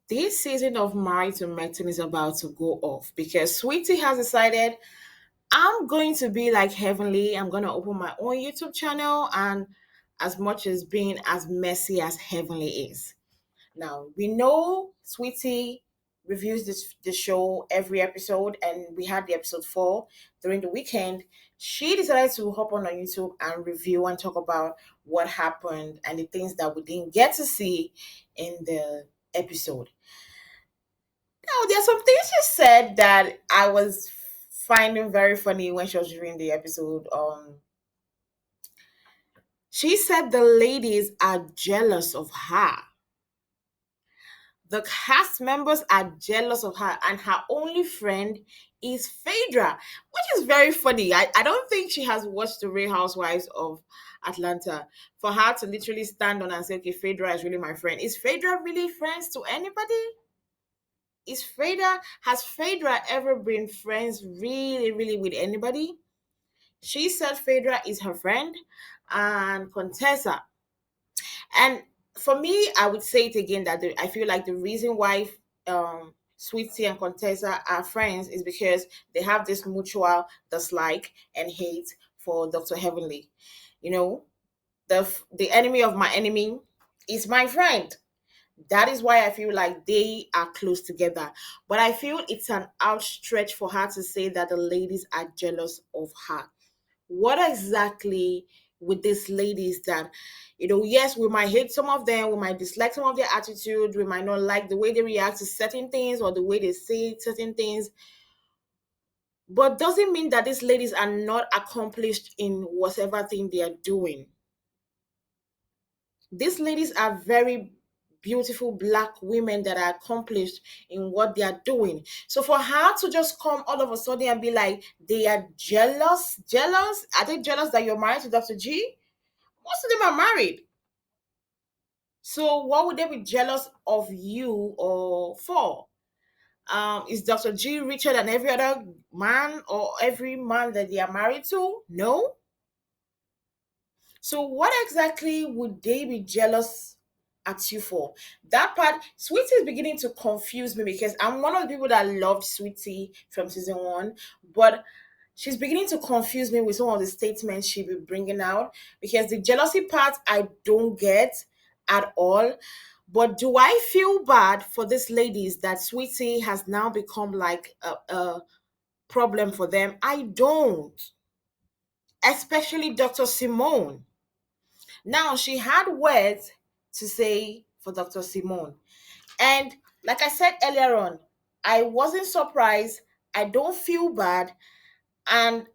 This season of Married to Medicine is about to go off because Sweetie has decided I'm going to be like Heavenly. I'm going to open my own YouTube channel, and as much as being as messy as Heavenly is. Now, we know Sweetie reviews the show every episode, and we had the episode 4 during the weekend. She decided to hop on YouTube and review and talk about what happened and the things that we didn't get to see in the episode. Now, there are some things she said that I was finding very funny when she was reviewing the episode. She said the ladies are jealous of her. The cast members are jealous of her, and her only friend is Phaedra, which is very funny. I don't think she has watched the Real Housewives of Atlanta for her to literally stand on and say, okay, Phaedra is really my friend. Is Phaedra really friends to anybody? Has Phaedra ever been friends really with anybody? She said Phaedra is her friend and Contessa. And for me, I would say it again that I feel like the reason why Sweetie and Contessa are friends is because they have this mutual dislike and hate for Dr. Heavenly. You know, the enemy of my enemy is my friend. That is why I feel like they are close together. But I feel it's an outstretch for her to say that the ladies are jealous of her. What exactly with these ladies that, yes, we might hate some of them, we might dislike some of their attitude, we might not like the way they react to certain things or the way they say certain things, but doesn't mean that these ladies are not accomplished in whatever thing they are doing. These ladies are very beautiful black women that are accomplished in what they are doing. So for her to just come all of a sudden and be like, they are jealous? Are they jealous that you're married to Dr. G? Most of them are married. So what would they be jealous of you or for? Is Dr. G richer than every other man or every man that they are married to? No. So what exactly would they be jealous at you for? That part, Sweetie is beginning to confuse me because I'm one of the people that loved Sweetie from season 1, but she's beginning to confuse me with some of the statements she be bringing out because the jealousy part I don't get at all. But do I feel bad for these ladies that Sweetie has now become like a problem for them? I don't. Especially Dr. Simone. Now, she had words to say for Dr. Simone. And like I said earlier on, I wasn't surprised. I don't feel bad. And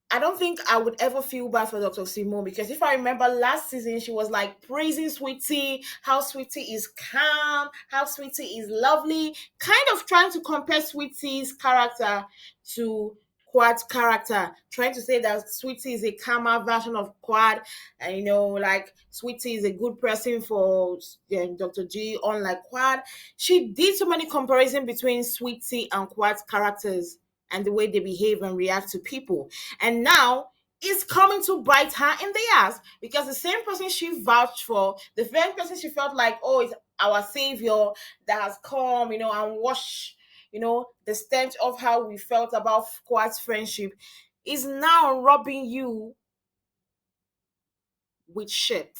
I don't think I would ever feel bad for Dr. Simone because if I remember last season, she was like praising Sweetie, how Sweetie is calm, how Sweetie is lovely, kind of trying to compare Sweetie's character to Quad's character, trying to say that Sweetie is a calmer version of Quad, and like Sweetie is a good person for Dr. G, unlike Quad. She did so many comparisons between Sweetie and Quad's characters and the way they behave and react to people. And now it's coming to bite her in the ass because the same person she vouched for, the same person she felt like, oh, it's our savior that has come, and washed, the stench of how we felt about Squad's friendship, is now robbing you with shit.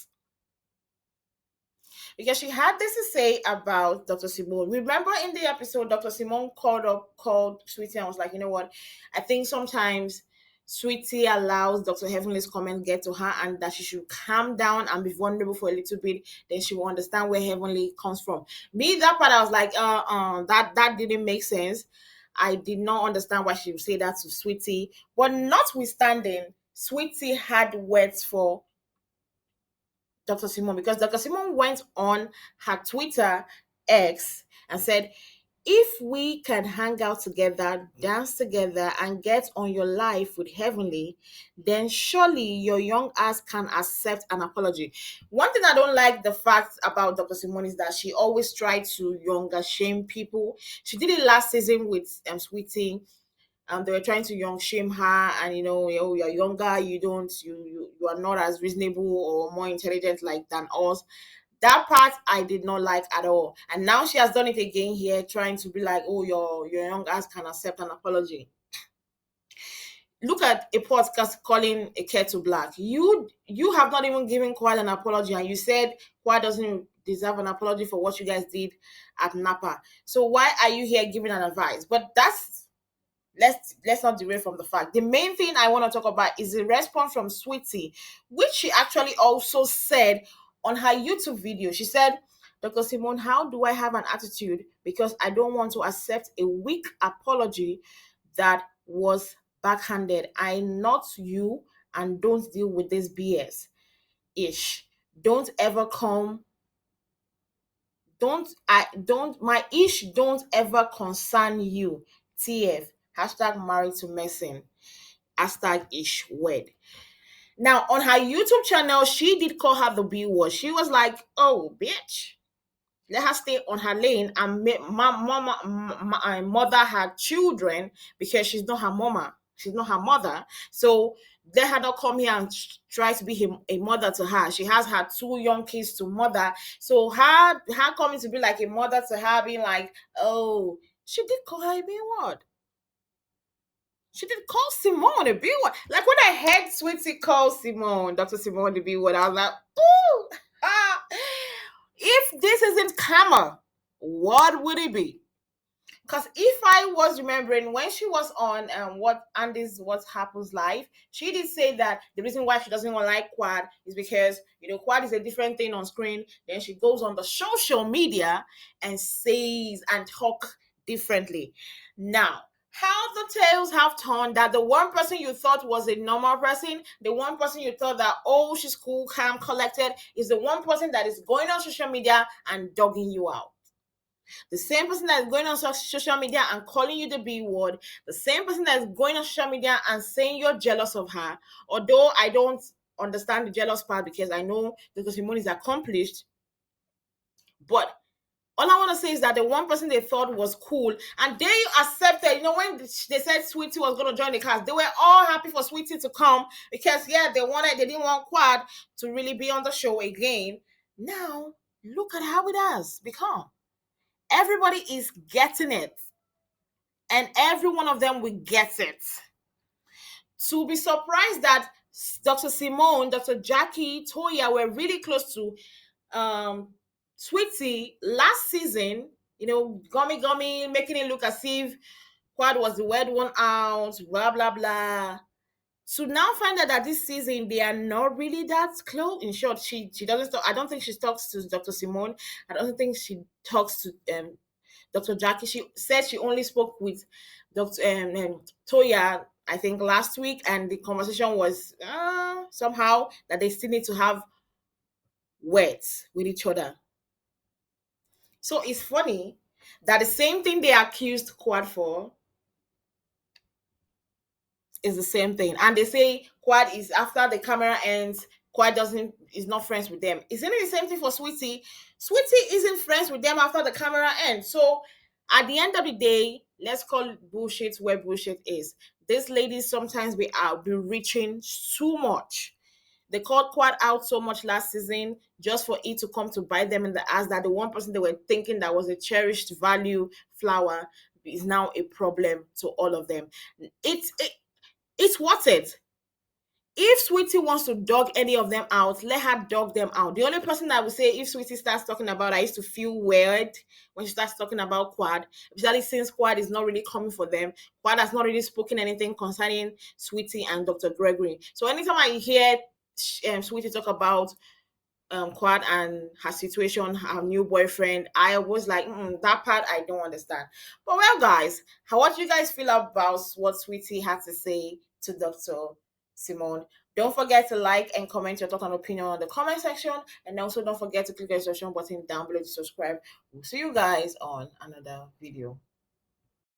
Because she had this to say about Dr. Simone. Remember in the episode, Dr. Simone called Sweetie and was like, you know what? I think sometimes Sweetie allows Dr. Heavenly's comment get to her and that she should calm down and be vulnerable for a little bit. Then she will understand where Heavenly comes from. Me, that part, I was like, that didn't make sense. I did not understand why she would say that to Sweetie. But notwithstanding, Sweetie had words for Dr. Simone because Dr. Simone went on her Twitter X and said, if we can hang out together, dance together, and get on your life with Heavenly, then surely your young ass can accept an apology. One thing I don't like the fact about Dr. Simone is that she always tried to younger shame people. She did it last season with Sweetie. They were trying to young shame her, and you're younger, you don't you are not as reasonable or more intelligent like than us. That part I did not like at all. And now she has done it again here, trying to be like, oh, your young ass can accept an apology. Look at a podcast calling a kettle black. You have not even given Quad an apology, and you said Quad doesn't deserve an apology for what you guys did at Napa. So why are you here giving an advice? But that's, let's not derail from the fact. The main thing I want to talk about is the response from Sweetie, which she actually also said on her YouTube video. She said, Dr. Simone, how do I have an attitude because I don't want to accept a weak apology that was backhanded? I not you, and don't deal with this BS ish. Don't ever come. Don't my ish don't ever concern you. TF. Hashtag married to messing. Hashtag ish word. Now on her YouTube channel, she did call her the B word. She was like, "Oh, bitch, let her stay on her lane and make my mother her children because she's not her mama. She's not her mother. So let her not come here and try to be a mother to her. She has her two young kids to mother. So her coming to be like a mother to her, being like, oh, she did call her a B word. She did call Simone a B word. Like when I heard Sweetie call Simone, Dr. Simone the B word, I was like, ooh, ah. If this isn't karma, what would it be? Because if I was remembering when she was on what Andy's What Happens Live, she did say that the reason why she doesn't want to like Quad is because Quad is a different thing on screen. Then she goes on the social media and says and talk differently. Now, how the tales have turned that the one person you thought was a normal person, the one person you thought that, oh, she's cool, calm, collected, is the one person that is going on social media and dogging you out. The same person that is going on social media and calling you the B word, the same person that is going on social media and saying you're jealous of her. Although I don't understand the jealous part because I know the Simone is accomplished, but all I want to say is that the one person they thought was cool and they accepted, when they said Sweetie was going to join the cast, they were all happy for Sweetie to come because, yeah, they didn't want Quad to really be on the show again. Now, look at how it has become. Everybody is getting it, and every one of them will get it. To be surprised that Dr. Simone, Dr. Jackie, Toya were really close to Sweetie last season, gummy, making it look as if Quad was the weird one out, blah, blah, blah. To now find out that this season they are not really that close. In short, she doesn't talk. I don't think she talks to Dr. Simone. I don't think she talks to Dr. Jackie. She said she only spoke with Dr. Toya, I think, last week, and the conversation was somehow that they still need to have words with each other. So it's funny that the same thing they accused Quad for is the same thing. And they say Quad is after the camera ends, Quad is not friends with them. Isn't it the same thing for Sweetie? Sweetie isn't friends with them after the camera ends. So at the end of the day, let's call bullshit where bullshit is. These ladies sometimes be reaching too much. They called Quad out so much last season just for it to come to bite them in the ass that the one person they were thinking that was a cherished value flower is now a problem to all of them. It's worth it. If Sweetie wants to dog any of them out, let her dog them out. The only person that I would say if Sweetie starts talking about, I used to feel weird when she starts talking about Quad, especially since Quad is not really coming for them. Quad has not really spoken anything concerning Sweetie and Dr. Gregory. So anytime I hear Sweetie talk about Quad and her situation, her new boyfriend, I was like, that part I don't understand. But well, guys, what do you guys feel about what Sweetie had to say to Dr. Simone? Don't forget to like and comment your thoughts and opinion on the comment section, and also don't forget to click the subscription button down below to subscribe. We'll see you guys on another video.